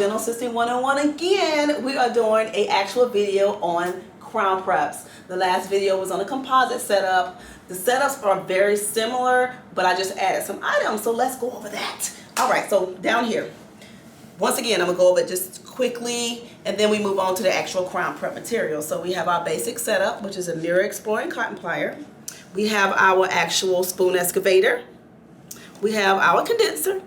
Dental Assisting 101 again. We are doing an actual video on crown preps. The last video was on a composite setup. The setups are very similar, but I just added some items, so let's go over that. All right, so down here, once again, I'm gonna go over it just quickly, and then we move on to the actual crown prep material. So we have our basic setup, which is a mirror exploring cotton plier. We have our actual spoon excavator. We have our condenser.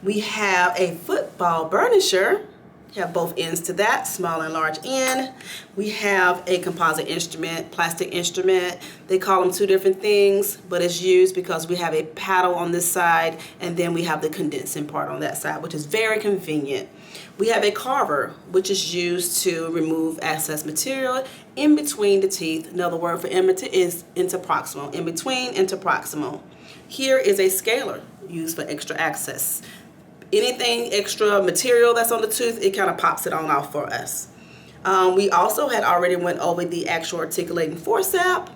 We have a football burnisher. We have both ends to that, small and large end. We have a composite instrument, plastic instrument. They call them two different things, but it's used because we have a paddle on this side, and then we have the condensing part on that side, which is very convenient. We have a carver, which is used to remove excess material in between the teeth. Another word for is interproximal, in between interproximal. Here is a scaler used for extra access. Anything extra material that's on the tooth, it kind of pops it on off for us. We also had already went over the actual articulating forceps.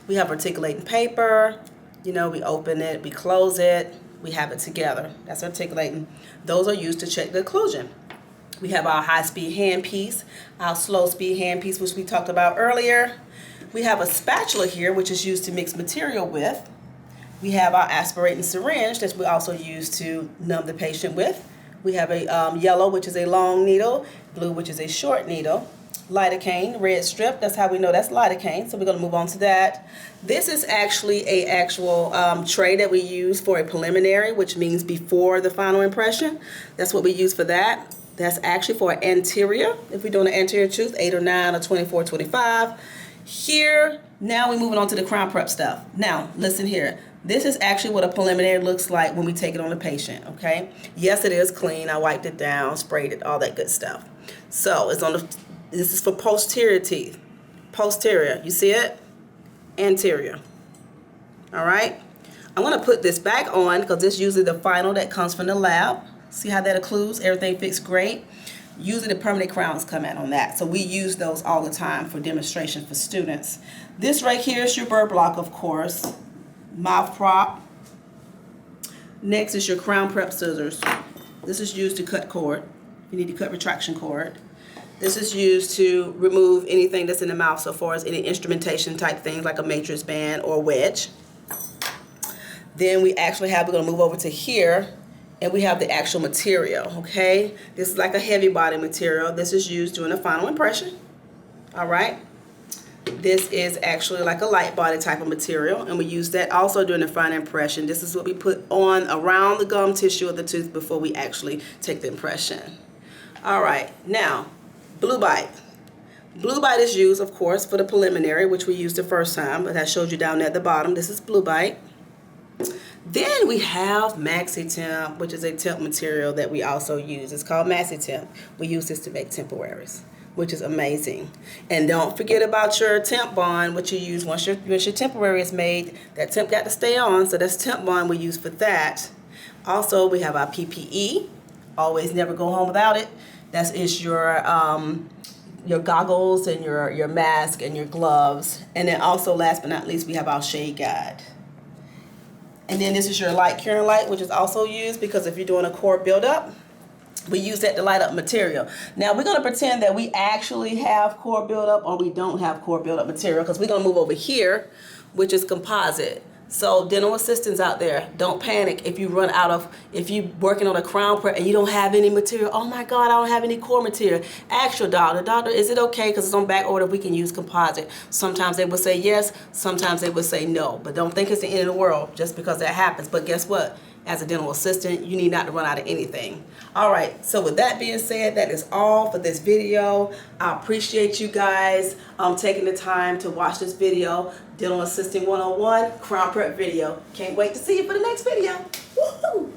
We have articulating paper. You know, we open it, we close it, we have it together. That's articulating. Those are used to check the occlusion. We have our high-speed handpiece, our slow-speed handpiece, which we talked about earlier. We have a spatula here, which is used to mix material with. We have our aspirating syringe that we also use to numb the patient with. We have a yellow, which is a long needle, blue, which is a short needle, lidocaine, red strip. That's how we know that's lidocaine, so we're going to move on to that. This is actually a actual tray that we use for a preliminary, which means before the final impression. That's what we use for that. That's actually for anterior, if we're doing an anterior tooth, 8 or 9 or 24, 25. Here, now we're moving on to the crown prep stuff. Now, listen here. This is actually what a preliminary looks like when we take it on the patient, okay? Yes, it is clean. I wiped it down, sprayed it, all that good stuff. So it's on the, this is for posterior teeth. Posterior, you see it? Anterior, all right? I want to put this back on because this is usually the final that comes from the lab. See how that occludes? Everything fits great. Usually the permanent crowns come out on that. So we use those all the time for demonstration for students. This right here is your burr block, of course. Mouth prop. Next is your crown prep scissors. This is used to cut cord. You need to cut retraction cord. This is used to remove anything that's in the mouth, so far as any instrumentation type things like a matrix band or wedge. Then we actually have, we're going to move over to here, and we have the actual material, okay? This is like a heavy body material. This is used during the final impression, all right? This is actually like a light body type of material, and we use that also during the final impression. This is what we put on around the gum tissue of the tooth before we actually take the impression. All right, now, blue bite. Blue bite is used, of course, for the preliminary, which we used the first time, but I showed you down at the bottom. This is blue bite. Then we have Maxi Temp, which is a temp material that we also use. It's called Maxi Temp. We use this to make temporaries, which is amazing. And don't forget about your temp bond, which you use once your temporary is made. That temp got to stay on, so that's temp bond we use for that. Also, we have our PPE. Always never go home without it. That is your goggles and your mask and your gloves. And then also, last but not least, we have our shade guide. And then this is your light curing light, which is also used because if you're doing a core buildup, we use that to light up material. Now we're going to pretend that we actually have core buildup or we don't have core buildup material, because we're going to move over here, which is composite. So dental assistants out there, don't panic if you run out of, if you're working on a crown prep and you don't have any material. Oh my God, I don't have any core material. Ask your doctor. Doctor, is it okay, because it's on back order, we can use composite? Sometimes they will say yes, sometimes they will say no. But don't think it's the end of the world just because that happens. But guess what? As a dental assistant, you need not to run out of anything. All right, so with that being said, that is all for this video. I appreciate you guys taking the time to watch this video. Dental Assisting 101 Crown Prep video. Can't wait to see you for the next video. Woohoo!